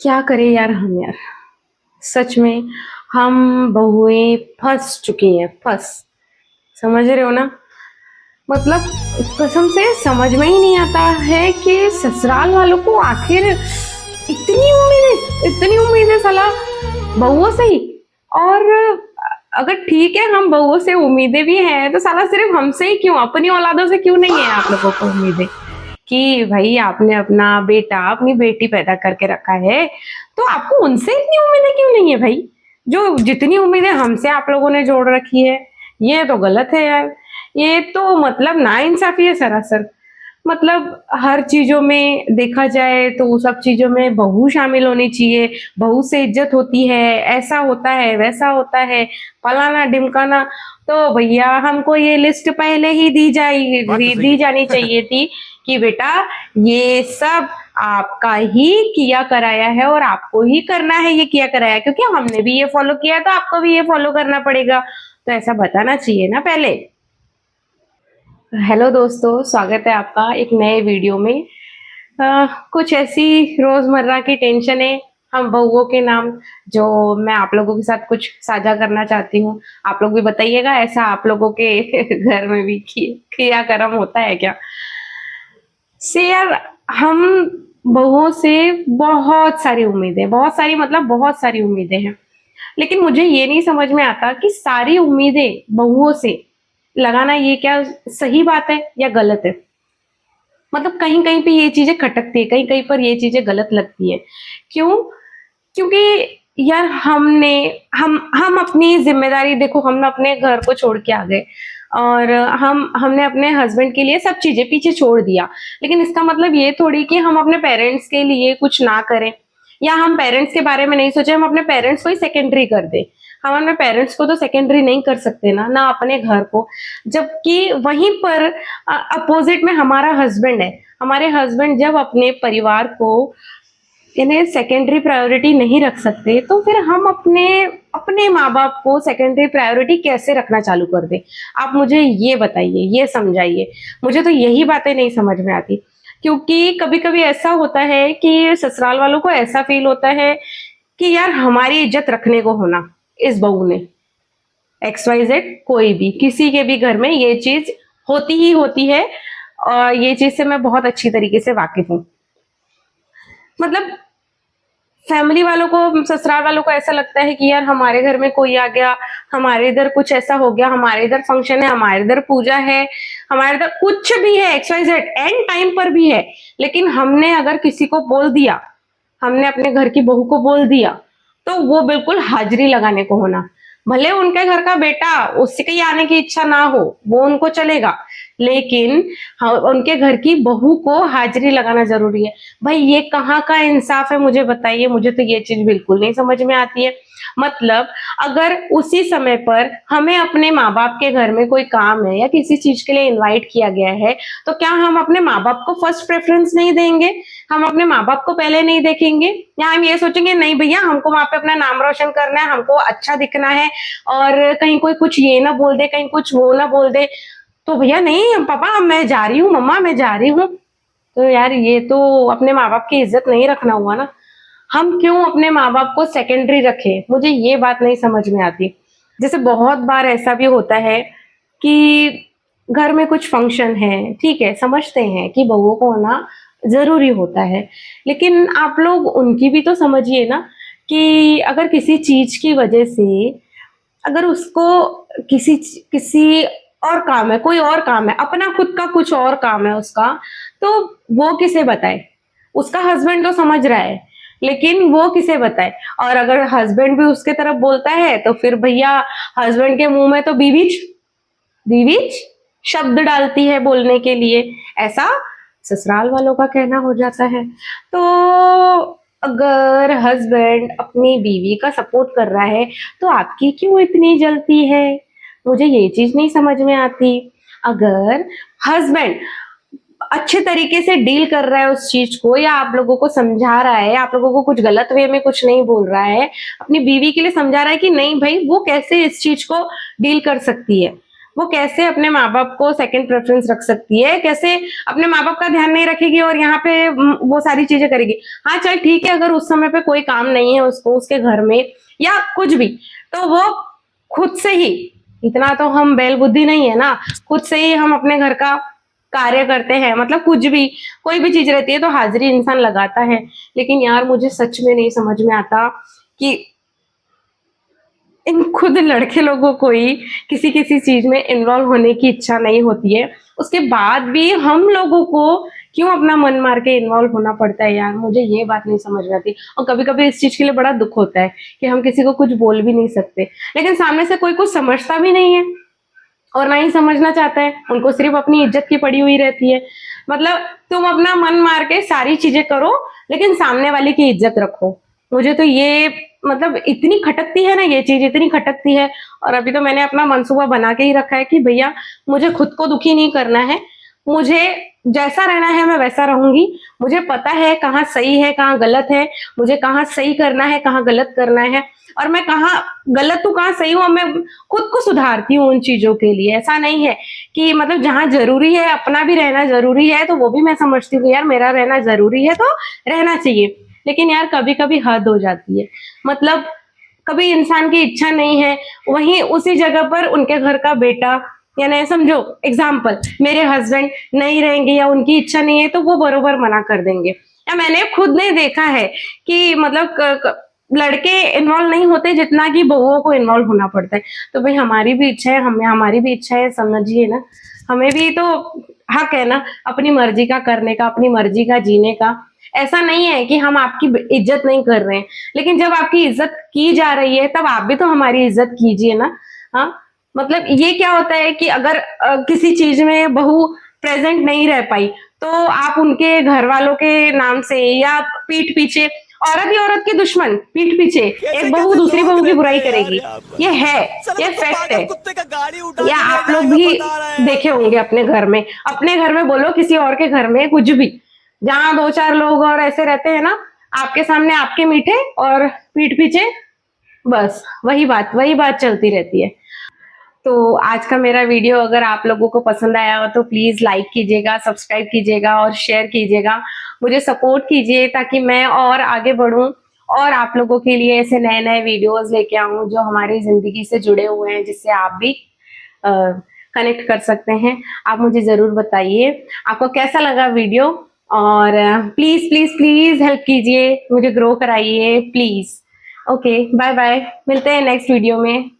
क्या करें यार हम यार। सच में हम बहुएं फंस चुकी हैं। समझ रहे हो ना। मतलब कसम से समझ में ही नहीं आता है कि ससुराल वालों को आखिर इतनी उम्मीदें साला बहुओं से ही। और अगर ठीक है हम बहुओं से उम्मीदें भी हैं तो साला सिर्फ हमसे ही क्यों, अपनी औलादों से क्यों नहीं है आप लोगों को उम्मीदें कि भाई आपने अपना बेटा अपनी बेटी पैदा करके रखा है तो आपको उनसे इतनी उम्मीदें क्यों नहीं है भाई। जो जितनी उम्मीदें हमसे आप लोगों ने जोड़ रखी है ये तो गलत है यार। ये तो मतलब नाइंसाफी है सरासर। मतलब हर चीजों में देखा जाए तो सब चीजों में बहू शामिल होनी चाहिए। बहू से इज्जत होती है, ऐसा होता है वैसा होता है, फलाना ढिमकाना। तो भैया हमको ये लिस्ट पहले ही दी जानी चाहिए थी कि बेटा ये सब आपका ही किया कराया है और आपको ही करना है ये किया कराया, क्योंकि हमने भी ये फॉलो किया तो आपको भी ये फॉलो करना पड़ेगा। तो ऐसा बताना चाहिए ना पहले। हेलो दोस्तों, स्वागत है आपका एक नए वीडियो में। कुछ ऐसी रोजमर्रा की टेंशन है हम बहुओं के नाम जो मैं आप लोगों के साथ कुछ साझा करना चाहती हूँ। आप लोग भी बताइएगा ऐसा आप लोगों के घर में भी किया कर्म होता है क्या। से यार हम बहुओं से बहुत सारी मतलब बहुत सारी उम्मीदें हैं। लेकिन मुझे ये नहीं समझ में आता कि सारी उम्मीदें बहुओं से लगाना ये क्या सही बात है या गलत है। मतलब कहीं कहीं पे ये चीजें खटकती है, कहीं कहीं पर ये चीजें गलत लगती है। क्यों? क्योंकि यार हम अपनी जिम्मेदारी देखो, हम अपने घर को छोड़ के आ गए और हमने अपने हस्बैंड के लिए सब चीजें पीछे छोड़ दिया। लेकिन इसका मतलब ये थोड़ी कि हम अपने पेरेंट्स के लिए कुछ ना करें या हम पेरेंट्स के बारे में नहीं सोचे, हम अपने पेरेंट्स को ही सेकेंडरी कर दे। हम अपने पेरेंट्स को तो सेकेंडरी नहीं कर सकते ना अपने घर को। जबकि वहीं पर अपोजिट में हमारा हस्बैंड है। हमारे हस्बैंड जब अपने परिवार को इन्हें सेकेंडरी प्रायोरिटी नहीं रख सकते तो फिर हम अपने अपने माँ बाप को सेकेंडरी प्रायोरिटी कैसे रखना चालू कर दे। आप मुझे ये बताइए, ये समझाइए। मुझे तो यही बातें नहीं समझ में आती। क्योंकि कभी कभी ऐसा होता है कि ससुराल वालों को ऐसा फील होता है कि यार हमारी इज्जत रखने को होना इस बहू ने, XYZ कोई भी किसी के भी घर में ये चीज होती ही होती है। और ये चीज से मैं बहुत अच्छी तरीके से वाकिफ हूँ। मतलब फैमिली वालों को, ससुराल वालों को ऐसा लगता है कि यार हमारे घर में कोई आ गया, हमारे इधर कुछ ऐसा हो गया, हमारे इधर फंक्शन है, हमारे इधर पूजा है, हमारे इधर कुछ भी है, XYZ एंड टाइम पर भी है। लेकिन हमने अगर किसी को बोल दिया, हमने अपने घर की बहू को बोल दिया तो वो बिल्कुल हाजिरी लगाने को होना। भले उनके घर का बेटा उसकी आने की इच्छा ना हो, वो उनको चलेगा, लेकिन उनके घर की बहू को हाजिरी लगाना जरूरी है। भाई ये कहाँ का इंसाफ है मुझे बताइए। मुझे तो ये चीज बिल्कुल नहीं समझ में आती है। मतलब अगर उसी समय पर हमें अपने माँ बाप के घर में कोई काम है या किसी चीज के लिए इनवाइट किया गया है तो क्या हम अपने माँ बाप को फर्स्ट प्रेफरेंस नहीं देंगे? हम अपने माँ बाप को पहले नहीं देखेंगे या हम ये सोचेंगे नहीं भैया हमको वहां पे अपना नाम रोशन करना है, हमको अच्छा दिखना है और कहीं कोई कुछ ये ना बोल दे, कहीं कुछ वो ना बोल दे तो भैया नहीं पापा मैं जा रही हूँ, मम्मा मैं जा रही हूँ। तो यार ये तो अपने माँ बाप की इज्जत नहीं रखना हुआ ना। हम क्यों अपने माँ बाप को सेकेंडरी रखें? मुझे ये बात नहीं समझ में आती। जैसे बहुत बार ऐसा भी होता है कि घर में कुछ फंक्शन है, ठीक है, समझते हैं कि बहुओं को होना जरूरी होता है, लेकिन आप लोग उनकी भी तो समझिए ना कि अगर किसी चीज की वजह से अगर उसको किसी किसी और काम है, कोई और काम है, अपना खुद का कुछ और काम है उसका, तो वो किसे बताए? उसका हस्बैंड तो समझ रहा है लेकिन वो किसे बताए? और अगर हस्बैंड भी उसके तरफ बोलता है तो फिर भैया हस्बैंड के मुंह में तो बीवीच बीवीच शब्द डालती है बोलने के लिए, ऐसा ससुराल वालों का कहना हो जाता है। तो अगर हस्बैंड अपनी बीवी का सपोर्ट कर रहा है तो आपकी क्यों इतनी जलती है? मुझे ये चीज नहीं समझ में आती। अगर हस्बैंड अच्छे तरीके से डील कर रहा है उस चीज को या आप लोगों को समझा रहा है, आप लोगों को कुछ गलत वे में कुछ नहीं बोल रहा है, अपनी बीवी के लिए समझा रहा है कि नहीं भाई वो कैसे इस चीज को डील कर सकती है, वो कैसे अपने माँ बाप को सेकंड प्रेफरेंस रख सकती है, कैसे अपने माँ बाप का ध्यान नहीं रखेगी और यहाँ पे वो सारी चीजें करेगी। हाँ चल ठीक है, अगर उस समय पे कोई काम नहीं है उसको उसके घर में या कुछ भी, तो वो खुद से ही, इतना तो हम बैल बुद्धि नहीं है ना, खुद से ही हम अपने घर का कार्य करते हैं। मतलब कुछ भी, कोई भी चीज रहती है तो हाजिरी इंसान लगाता है। लेकिन यार मुझे सच में नहीं समझ में आता कि इन खुद लड़के लोगों को ही किसी किसी चीज में इन्वॉल्व होने की इच्छा नहीं होती है, उसके बाद भी हम लोगों को क्यों अपना मन मार के इन्वॉल्व होना पड़ता है यार, मुझे ये बात नहीं समझ में आती। और कभी कभी इस चीज के लिए बड़ा दुख होता है कि हम किसी को कुछ बोल भी नहीं सकते, लेकिन सामने से कोई कुछ समझता भी नहीं है और ना ही समझना चाहता है, उनको सिर्फ अपनी इज्जत की पड़ी हुई रहती है। मतलब तुम अपना मन मार के सारी चीजें करो लेकिन सामने वाले की इज्जत रखो। मुझे तो ये मतलब इतनी खटकती है ना, ये चीज इतनी खटकती है। और अभी तो मैंने अपना मंसूबा बना के ही रखा है कि भैया मुझे खुद को दुखी नहीं करना है, मुझे जैसा रहना है मैं वैसा रहूंगी। मुझे पता है कहाँ सही है कहाँ गलत है, मुझे कहाँ सही करना है कहाँ गलत करना है, और मैं कहाँ गलत हूँ कहाँ सही हूँ, मैं खुद को सुधारती हूँ उन चीजों के लिए। ऐसा नहीं है कि मतलब जहाँ जरूरी है अपना भी रहना जरूरी है तो वो भी मैं समझती हूँ यार मेरा रहना जरूरी है तो रहना चाहिए। लेकिन यार कभी कभी हद हो जाती है। मतलब कभी इंसान की इच्छा नहीं है, वहीं उसी जगह पर उनके घर का बेटा, यानी समझो एग्जाम्पल मेरे हस्बैंड नहीं रहेंगे या उनकी इच्छा नहीं है तो वो बरोबर मना कर देंगे। या मैंने खुद ने देखा है कि मतलब लड़के इन्वॉल्व नहीं होते जितना कि बहुओं को इन्वॉल्व होना पड़ता है। तो भाई हमारी भी इच्छा है, हमें हमारी भी इच्छा है, समझिए ना, हमें भी तो हक है ना अपनी मर्जी का करने का, अपनी मर्जी का जीने का। ऐसा नहीं है कि हम आपकी इज्जत नहीं कर रहे हैं, लेकिन जब आपकी इज्जत की जा रही है तब आप भी तो हमारी इज्जत कीजिए ना। हाँ, मतलब ये क्या होता है कि अगर किसी चीज में बहू प्रेजेंट नहीं रह पाई तो आप उनके घर वालों के नाम से या पीठ पीछे, औरत ही औरत की दुश्मन, पीठ पीछे एक बहू दूसरी बहू की बुराई करेगी, ये है, ये फैक्ट है। या आप लोग भी देखे होंगे अपने घर में, अपने घर में बोलो किसी और के घर में कुछ भी, जहाँ दो चार लोग और ऐसे रहते हैं ना, आपके सामने आपके मीठे और पीठ पीछे बस वही बात चलती रहती है। तो आज का मेरा वीडियो अगर आप लोगों को पसंद आया हो तो प्लीज लाइक कीजिएगा, सब्सक्राइब कीजिएगा और शेयर कीजिएगा, मुझे सपोर्ट कीजिए ताकि मैं और आगे बढ़ूं और आप लोगों के लिए ऐसे नए नए वीडियोस लेके आऊं जो हमारी जिंदगी से जुड़े हुए हैं, जिससे आप भी कनेक्ट कर सकते हैं। आप मुझे जरूर बताइए आपको कैसा लगा वीडियो, और प्लीज प्लीज प्लीज हेल्प कीजिए, मुझे ग्रो कराइए प्लीज। ओके, बाय बाय, मिलते हैं नेक्स्ट वीडियो में।